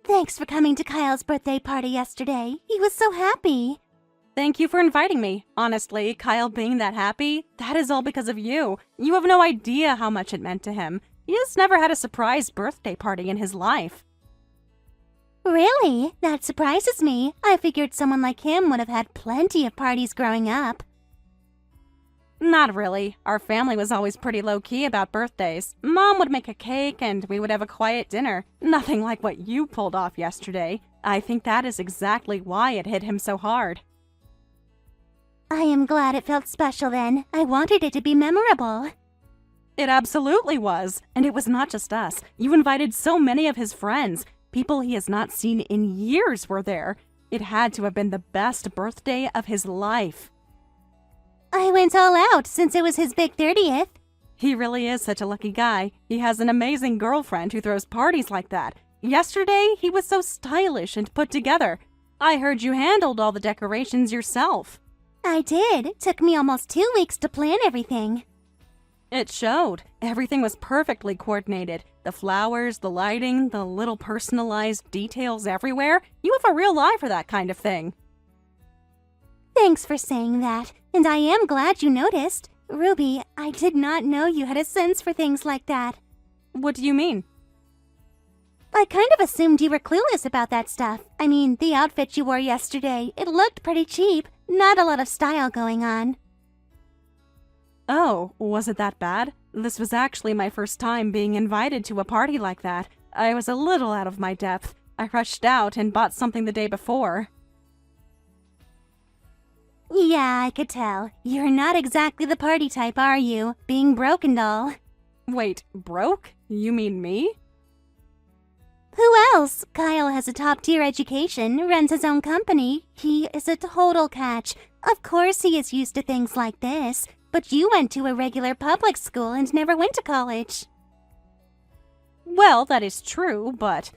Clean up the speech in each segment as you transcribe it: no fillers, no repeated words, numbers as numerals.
Thanks for coming to Kyle's birthday party yesterday. He was so happy. Thank you for inviting me. Honestly, Kyle being that happy, that is all because of you. You have no idea how much it meant to him. He has never had a surprise birthday party in his life. Really? That surprises me. I figured someone like him would have had plenty of parties growing up. Not really. Our family was always pretty low-key about birthdays. Mom would make a cake and we would have a quiet dinner. Nothing like what you pulled off yesterday. I think that is exactly why it hit him so hard. I am glad it felt special then. I wanted it to be memorable. It absolutely was. And it was not just us. You invited so many of his friends. People he has not seen in years were there. It had to have been the best birthday of his life. I went all out since it was his big 30th. He really is such a lucky guy. He has an amazing girlfriend who throws parties like that. Yesterday, he was so stylish and put together. I heard you handled all the decorations yourself. I did. It took me almost 2 weeks to plan everything. It showed. Everything was perfectly coordinated. The flowers, the lighting, the little personalized details everywhere. You have a real eye for that kind of thing. Thanks for saying that, and I am glad you noticed. Ruby, I did not know you had a sense for things like that. What do you mean? I kind of assumed you were clueless about that stuff. I mean, the outfit you wore yesterday, it looked pretty cheap. Not a lot of style going on. Oh, was it that bad? This was actually my first time being invited to a party like that. I was a little out of my depth. I rushed out and bought something the day before. Yeah, I could tell. You're not exactly the party type, are you? Being broke and all. Wait, broke? You mean me? Who else? Kyle has a top-tier education, runs his own company. He is a total catch. Of course he is used to things like this. But you went to a regular public school and never went to college. Well, that is true, but...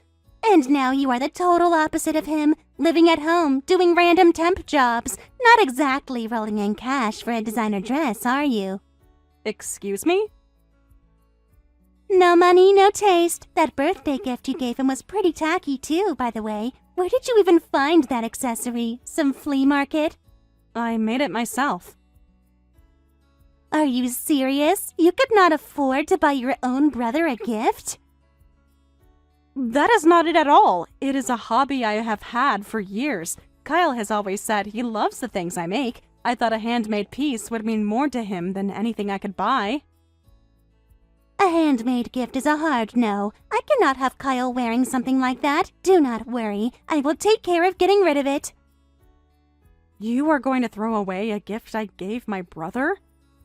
And now you are the total opposite of him, living at home, doing random temp jobs. Not exactly rolling in cash for a designer dress, are you? Excuse me? No money, no taste. That birthday gift you gave him was pretty tacky too, by the way. Where did you even find that accessory? Some flea market? I made it myself. Are you serious? You could not afford to buy your own brother a gift? That is not it at all. It is a hobby I have had for years. Kyle has always said he loves the things I make. I thought a handmade piece would mean more to him than anything I could buy. A handmade gift is a hard no. I cannot have Kyle wearing something like that. Do not worry. I will take care of getting rid of it. You are going to throw away a gift I gave my brother?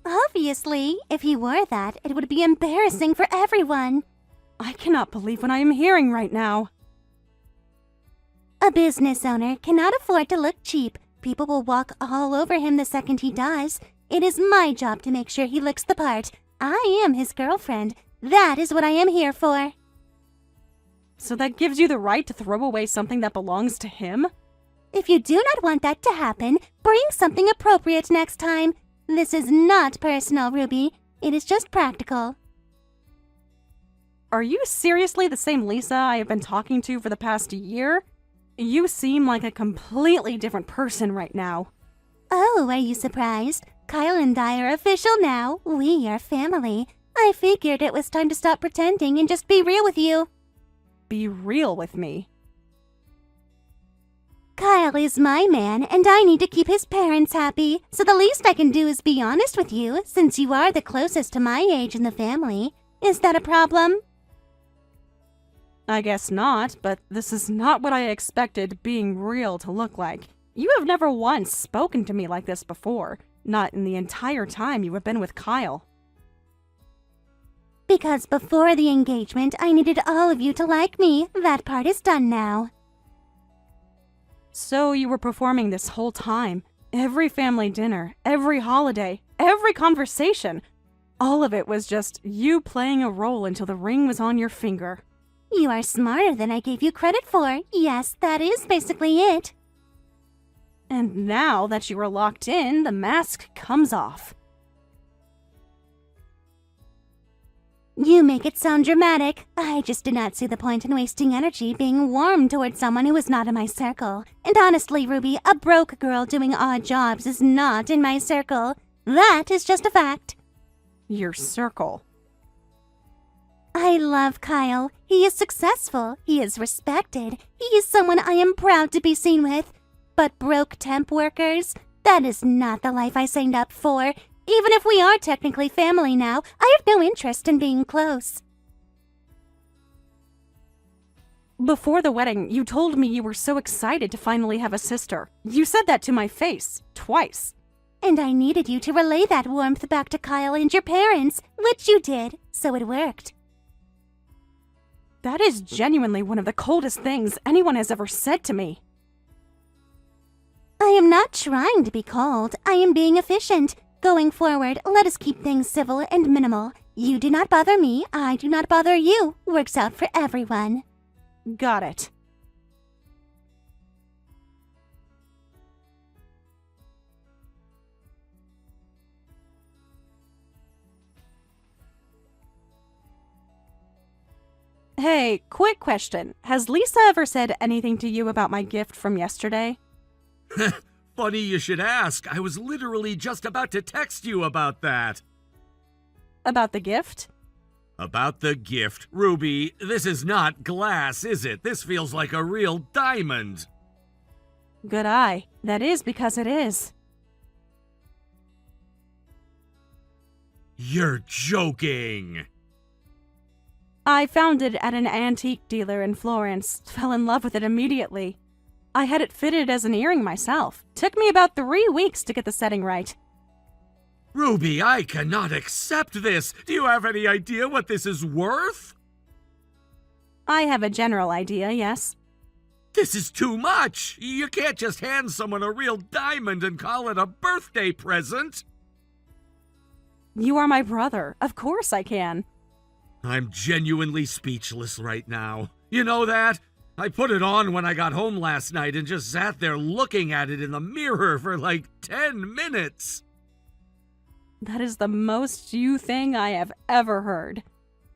Obviously. If he wore that, it would be embarrassing for everyone. I cannot believe what I am hearing right now. A business owner cannot afford to look cheap. People will walk all over him the second he does. It is my job to make sure he looks the part. I am his girlfriend. That is what I am here for. So that gives you the right to throw away something that belongs to him? If you do not want that to happen, bring something appropriate next time. This is not personal, Ruby. It is just practical. Are you seriously the same Lisa I have been talking to for the past year? You seem like a completely different person right now. Oh, are you surprised? Kyle and I are official now. We are family. I figured it was time to stop pretending and just be real with you. Be real with me. Kyle is my man, and I need to keep his parents happy. So the least I can do is be honest with you, since you are the closest to my age in the family. Is that a problem? I guess not, but this is not what I expected being real to look like. You have never once spoken to me like this before. Not in the entire time you have been with Kyle. Because before the engagement, I needed all of you to like me. That part is done now. So you were performing this whole time. Every family dinner, every holiday, every conversation. All of it was just you playing a role until the ring was on your finger. You are smarter than I gave you credit for. Yes, that is basically it. And now that you are locked in, the mask comes off. You make it sound dramatic. I just do not see the point in wasting energy being warm towards someone who is not in my circle. And honestly, Ruby, a broke girl doing odd jobs is not in my circle. That is just a fact. Your circle. I love Kyle. He is successful. He is respected. He is someone I am proud to be seen with. But broke temp workers? That is not the life I signed up for. Even if we are technically family now, I have no interest in being close. Before the wedding, you told me you were so excited to finally have a sister. You said that to my face, twice. And I needed you to relay that warmth back to Kyle and your parents, which you did, so it worked. That is genuinely one of the coldest things anyone has ever said to me. I am not trying to be cold. I am being efficient. Going forward, let us keep things civil and minimal. You do not bother me, I do not bother you. Works out for everyone. Got it. Hey, quick question. Has Lisa ever said anything to you about my gift from yesterday? Funny you should ask. I was literally just about to text you about that. About the gift? About the gift. Ruby, this is not glass, is it? This feels like a real diamond. Good eye. That is because it is. You're joking. I found it at an antique dealer in Florence. Fell in love with it immediately. I had it fitted as an earring myself. Took me about 3 weeks to get the setting right. Ruby, I cannot accept this. Do you have any idea what this is worth? I have a general idea, yes. This is too much. You can't just hand someone a real diamond and call it a birthday present. You are my brother. Of course I can. I'm genuinely speechless right now. You know that? I put it on when I got home last night and just sat there looking at it in the mirror for like 10 minutes. That is the most you thing I have ever heard.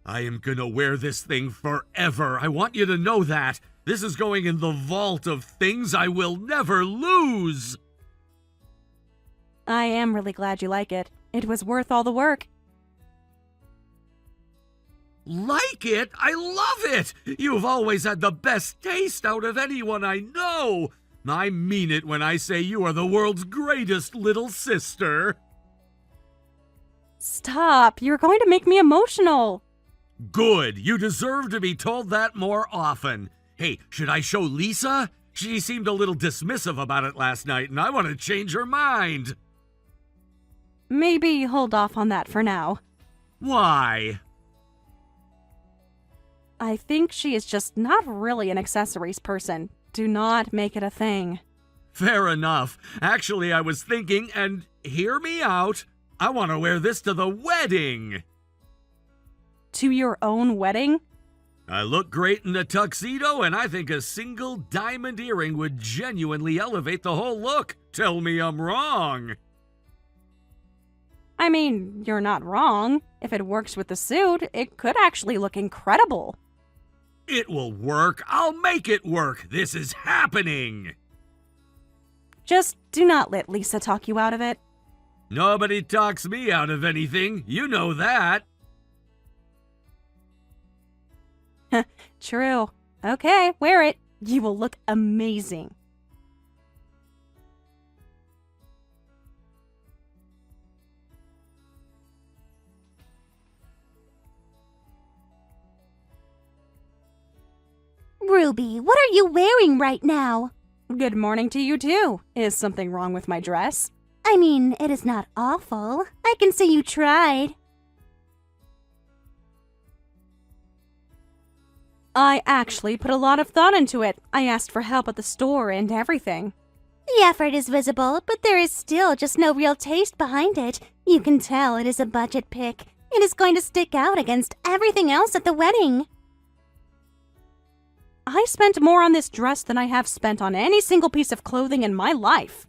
I am gonna wear this thing forever. I want you to know that. This is going in the vault of things I will never lose. I am really glad you like it. It was worth all the work. Like it? I love it! You've always had the best taste out of anyone I know. I mean it when I say you are the world's greatest little sister. Stop! You're going to make me emotional. Good. You deserve to be told that more often. Hey, should I show Lisa? She seemed a little dismissive about it last night, and I want to change her mind. Maybe hold off on that for now. Why? I think she is just not really an accessories person. Do not make it a thing. Fair enough. Actually, I was thinking, and hear me out, I want to wear this to the wedding. To your own wedding? I look great in a tuxedo, and I think a single diamond earring would genuinely elevate the whole look. Tell me I'm wrong. I mean, you're not wrong. If it works with the suit, it could actually look incredible. It will work. I'll make it work. This is happening. Just do not let Lisa talk you out of it. Nobody talks me out of anything. You know that. True. Okay, wear it. You will look amazing. Ruby, what are you wearing right now? Good morning to you too. Is something wrong with my dress? I mean, it is not awful. I can see you tried. I actually put a lot of thought into it. I asked for help at the store and everything. The effort is visible, but there is still just no real taste behind it. You can tell it is a budget pick. It is going to stick out against everything else at the wedding. I spent more on this dress than I have spent on any single piece of clothing in my life.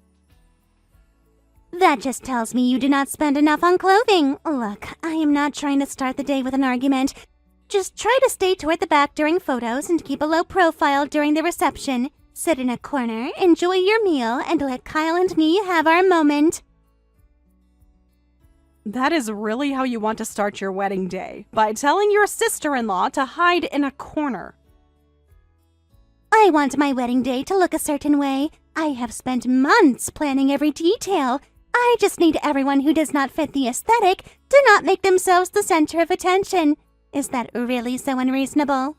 That just tells me you do not spend enough on clothing. Look, I am not trying to start the day with an argument. Just try to stay toward the back during photos and keep a low profile during the reception. Sit in a corner, enjoy your meal, and let Kyle and me have our moment. That is really how you want to start your wedding day, by telling your sister-in-law to hide in a corner. I want my wedding day to look a certain way. I have spent months planning every detail. I just need everyone who does not fit the aesthetic to not make themselves the center of attention. Is that really so unreasonable?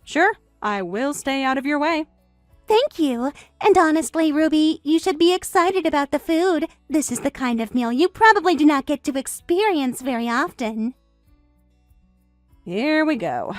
Sure, I will stay out of your way. Thank you. And honestly, Ruby, you should be excited about the food. This is the kind of meal you probably do not get to experience very often. Here we go.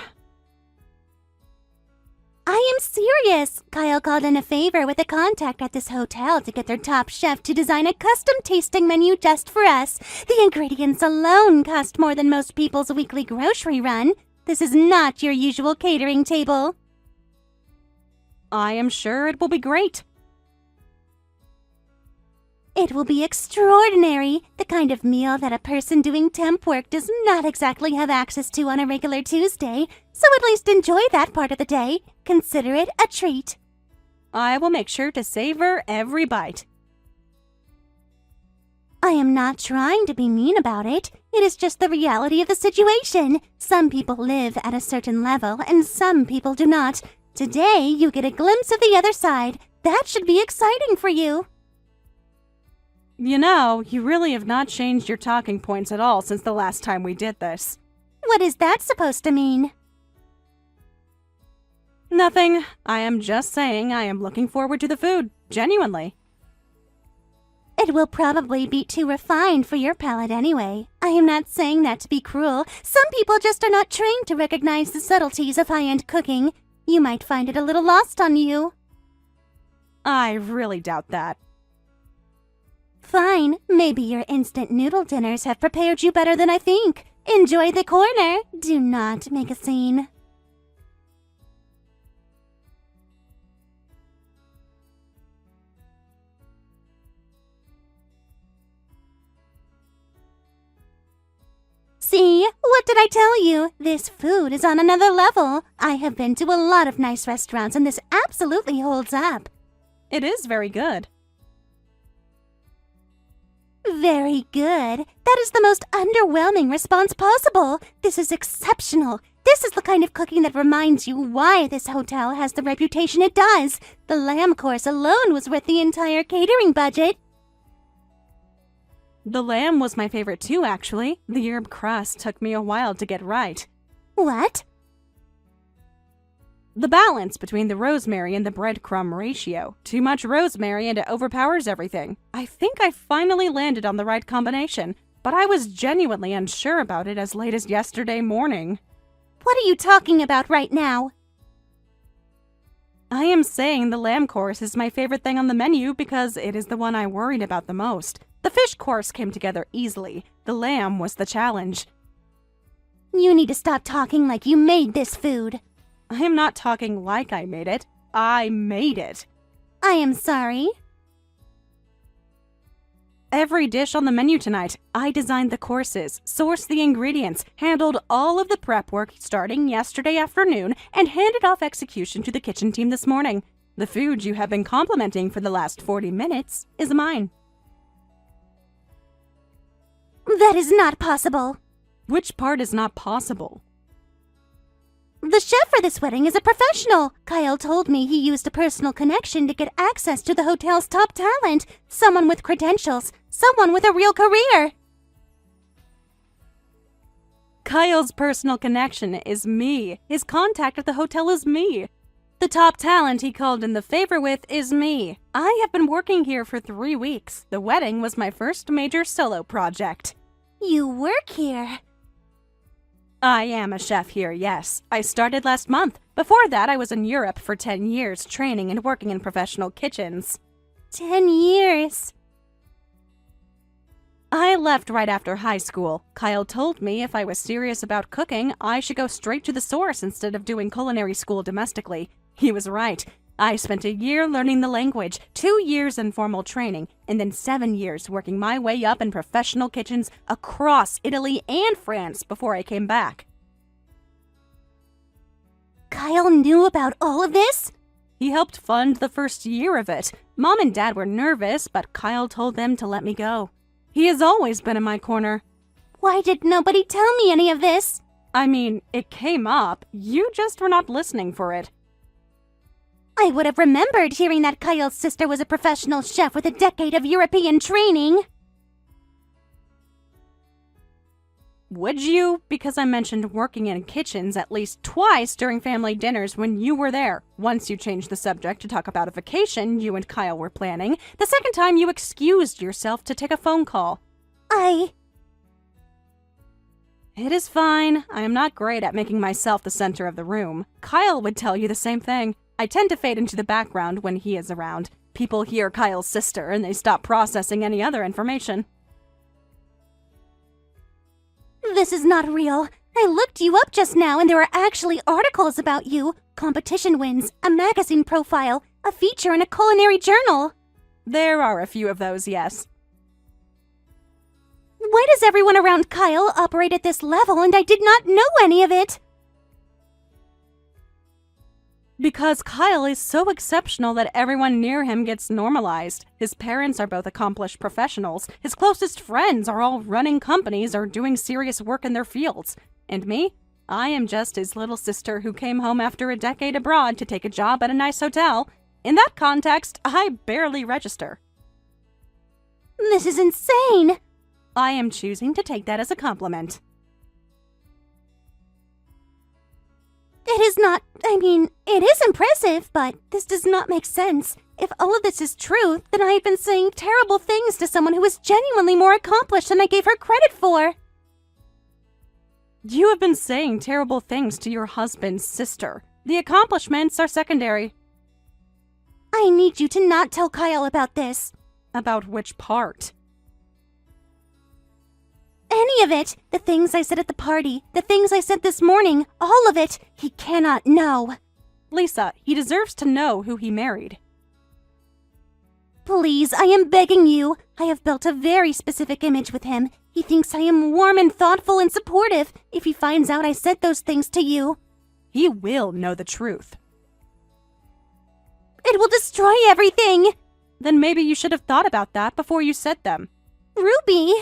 I am serious. Kyle called in a favor with a contact at this hotel to get their top chef to design a custom tasting menu just for us. The ingredients alone cost more than most people's weekly grocery run. This is not your usual catering table. I am sure it will be great. It will be extraordinary, the kind of meal that a person doing temp work does not exactly have access to on a regular Tuesday, so at least enjoy that part of the day. Consider it a treat. I will make sure to savor every bite. I am not trying to be mean about it. It is just the reality of the situation. Some people live at a certain level and some people do not. Today, you get a glimpse of the other side. That should be exciting for you. You know, you really have not changed your talking points at all since the last time we did this. What is that supposed to mean? Nothing. I am just saying I am looking forward to the food. Genuinely. It will probably be too refined for your palate anyway. I am not saying that to be cruel. Some people just are not trained to recognize the subtleties of high-end cooking. You might find it a little lost on you. I really doubt that. Fine. Maybe your instant noodle dinners have prepared you better than I think. Enjoy the corner. Do not make a scene. See? What did I tell you? This food is on another level. I have been to a lot of nice restaurants and this absolutely holds up. It is very good. Very good. That is the most underwhelming response possible. This is exceptional. This is the kind of cooking that reminds you why this hotel has the reputation it does. The lamb course alone was worth the entire catering budget. The lamb was my favorite too, actually. The herb crust took me a while to get right. What? The balance between the rosemary and the breadcrumb ratio. Too much rosemary and it overpowers everything. I think I finally landed on the right combination, but I was genuinely unsure about it as late as yesterday morning. What are you talking about right now? I am saying the lamb course is my favorite thing on the menu because it is the one I worried about the most. The fish course came together easily. The lamb was the challenge. You need to stop talking like you made this food. I am not talking like I made it. I made it. I am sorry. Every dish on the menu tonight, I designed the courses, sourced the ingredients, handled all of the prep work starting yesterday afternoon, and handed off execution to the kitchen team this morning. The food you have been complimenting for the last 40 minutes is mine. That is not possible. Which part is not possible? The chef for this wedding is a professional. Kyle told me he used a personal connection to get access to the hotel's top talent. Someone with credentials. Someone with a real career. Kyle's personal connection is me. His contact at the hotel is me. The top talent he called in the favor with is me. I have been working here for 3 weeks. The wedding was my first major solo project. You work here. I am a chef here, yes. I started last month. Before that, I was in Europe for 10 years, training and working in professional kitchens. 10 years. I left right after high school. Kyle told me if I was serious about cooking, I should go straight to the source instead of doing culinary school domestically. He was right. I spent a year learning the language, 2 years in formal training, and then 7 years working my way up in professional kitchens across Italy and France before I came back. Kyle knew about all of this? He helped fund the first year of it. Mom and Dad were nervous, but Kyle told them to let me go. He has always been in my corner. Why did nobody tell me any of this? I mean, it came up. You just were not listening for it. I would have remembered hearing that Kyle's sister was a professional chef with a decade of European training. Would you? Because I mentioned working in kitchens at least twice during family dinners when you were there. Once you changed the subject to talk about a vacation you and Kyle were planning. The second time you excused yourself to take a phone call. It is fine. I am not great at making myself the center of the room. Kyle would tell you the same thing. I tend to fade into the background when he is around. People hear Kyle's sister and they stop processing any other information. This is not real. I looked you up just now and there are actually articles about you, competition wins, a magazine profile, a feature in a culinary journal. There are a few of those, yes. Why does everyone around Kyle operate at this level and I did not know any of it? Because Kyle is so exceptional that everyone near him gets normalized. His parents are both accomplished professionals. His closest friends are all running companies or doing serious work in their fields. And me? I am just his little sister who came home after a decade abroad to take a job at a nice hotel. In that context, I barely register. This is insane. I am choosing to take that as a compliment. It is not, it is impressive, but this does not make sense. If all of this is true, then I have been saying terrible things to someone who is genuinely more accomplished than I gave her credit for. You have been saying terrible things to your husband's sister. The accomplishments are secondary. I need you to not tell Kyle about this. About which part? Any of it. The things I said at the party, the things I said this morning, all of it. He cannot know. Lisa, he deserves to know who he married. Please, I am begging you. I have built a very specific image with him. He thinks I am warm and thoughtful and supportive. If he finds out I said those things to you, he will know the truth. It will destroy everything. Then maybe you should have thought about that before you said them. Ruby!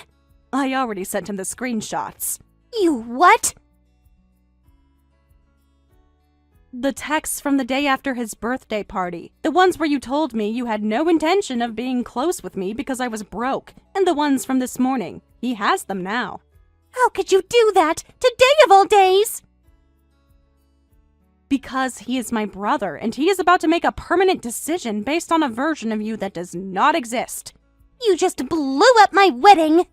I already sent him the screenshots. You what? The texts from the day after his birthday party. The ones where you told me you had no intention of being close with me because I was broke. And the ones from this morning. He has them now. How could you do that? Today of all days! Because he is my brother, and he is about to make a permanent decision based on a version of you that does not exist. You just blew up my wedding!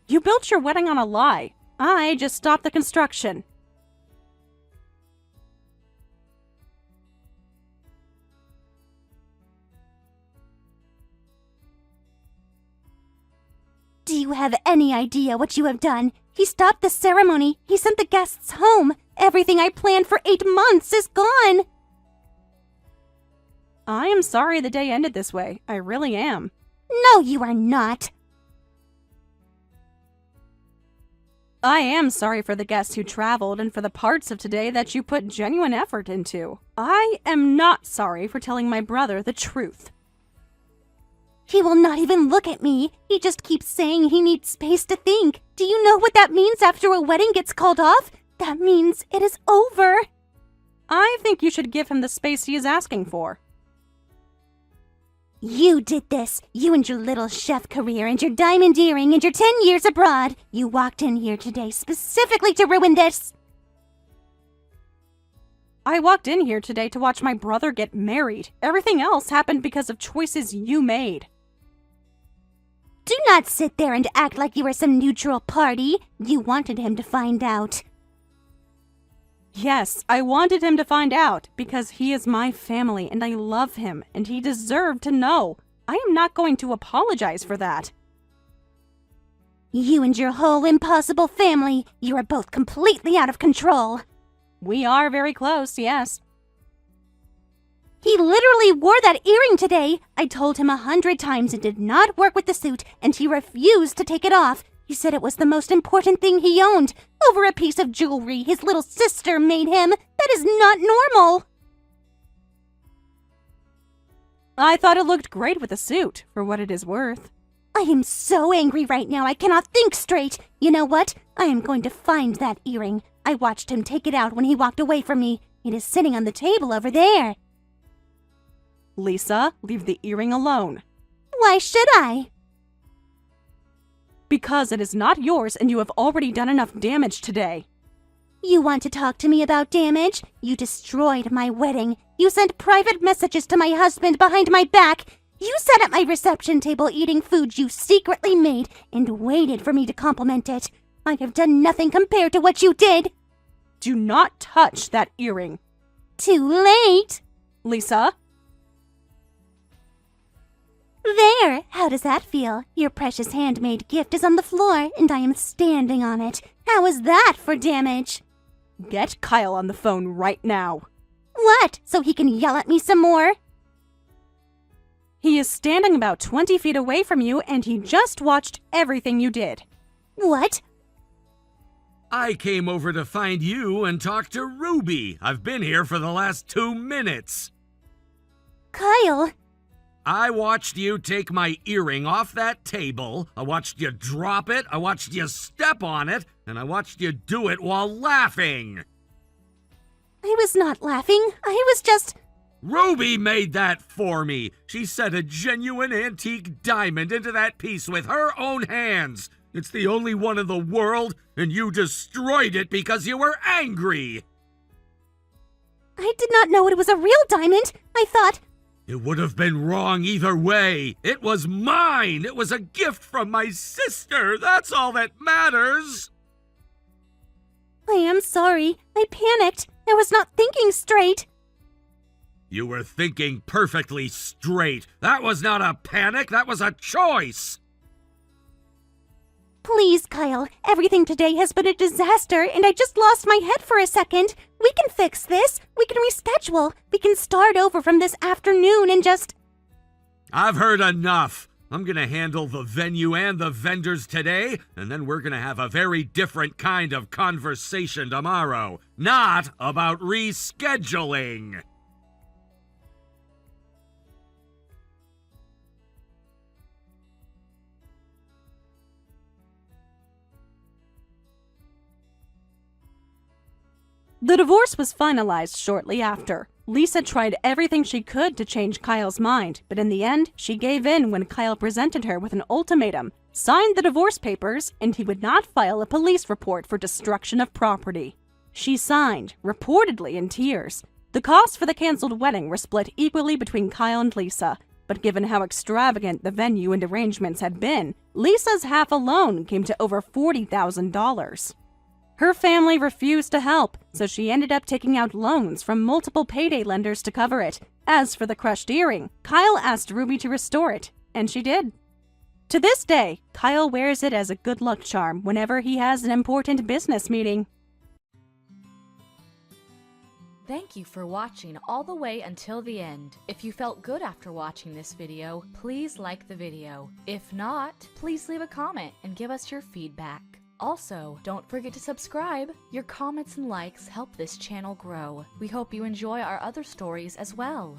You built your wedding on a lie. I just stopped the construction. Do you have any idea what you have done? He stopped the ceremony. He sent the guests home. Everything I planned for 8 months is gone. I am sorry the day ended this way. I really am. No, you are not. I am sorry for the guests who traveled and for the parts of today that you put genuine effort into. I am not sorry for telling my brother the truth. He will not even look at me. He just keeps saying he needs space to think. Do you know what that means after a wedding gets called off? That means it is over. I think you should give him the space he is asking for. You did this. You and your little chef career and your diamond earring and your 10 years abroad. You walked in here today specifically to ruin this. I walked in here today to watch my brother get married. Everything else happened because of choices you made. Do not sit there and act like you were some neutral party. You wanted him to find out. Yes, I wanted him to find out because he is my family and I love him and he deserved to know. I am not going to apologize for that. You and your whole impossible family, you are both completely out of control. We are very close, yes. He literally wore that earring today. I told him 100 times it did not work with the suit, and he refused to take it off. He said it was the most important thing he owned, over a piece of jewelry his little sister made him. That is not normal. I thought it looked great with the suit, for what it is worth. I am so angry right now I cannot think straight. You know what? I am going to find that earring. I watched him take it out when he walked away from me. It is sitting on the table over there. Lisa, leave the earring alone. Why should I? Because it is not yours and you have already done enough damage today. You want to talk to me about damage? You destroyed my wedding. You sent private messages to my husband behind my back. You sat at my reception table eating food you secretly made and waited for me to compliment it. I have done nothing compared to what you did. Do not touch that earring. Too late. Lisa? There! How does that feel? Your precious handmade gift is on the floor, and I am standing on it. How is that for damage? Get Kyle on the phone right now. What? So he can yell at me some more? He is standing about 20 feet away from you, and he just watched everything you did. What? I came over to find you and talk to Ruby. I've been here for the last 2 minutes. Kyle! I watched you take my earring off that table, I watched you drop it, I watched you step on it, and I watched you do it while laughing. I was not laughing. I was just... Ruby made that for me. She set a genuine antique diamond into that piece with her own hands. It's the only one in the world, and you destroyed it because you were angry. I did not know it was a real diamond. I thought... It would have been wrong either way. It was mine. It was a gift from my sister. That's all that matters. I am sorry. I panicked. I was not thinking straight. You were thinking perfectly straight. That was not a panic. That was a choice. Please, Kyle. Everything today has been a disaster, and I just lost my head for a second. We can fix this. We can reschedule. We can start over from this afternoon and just... I've heard enough. I'm gonna handle the venue and the vendors today, and then we're gonna have a very different kind of conversation tomorrow. Not about rescheduling. The divorce was finalized shortly after. Lisa tried everything she could to change Kyle's mind, but in the end, she gave in when Kyle presented her with an ultimatum, signed the divorce papers, and he would not file a police report for destruction of property. She signed, reportedly in tears. The costs for the canceled wedding were split equally between Kyle and Lisa, but given how extravagant the venue and arrangements had been, Lisa's half alone came to over $40,000. Her family refused to help, so she ended up taking out loans from multiple payday lenders to cover it. As for the crushed earring, Kyle asked Ruby to restore it, and she did. To this day, Kyle wears it as a good luck charm whenever he has an important business meeting. Thank you for watching all the way until the end. If you felt good after watching this video, please like the video. If not, please leave a comment and give us your feedback. Also, don't forget to subscribe. Your comments and likes help this channel grow. We hope you enjoy our other stories as well.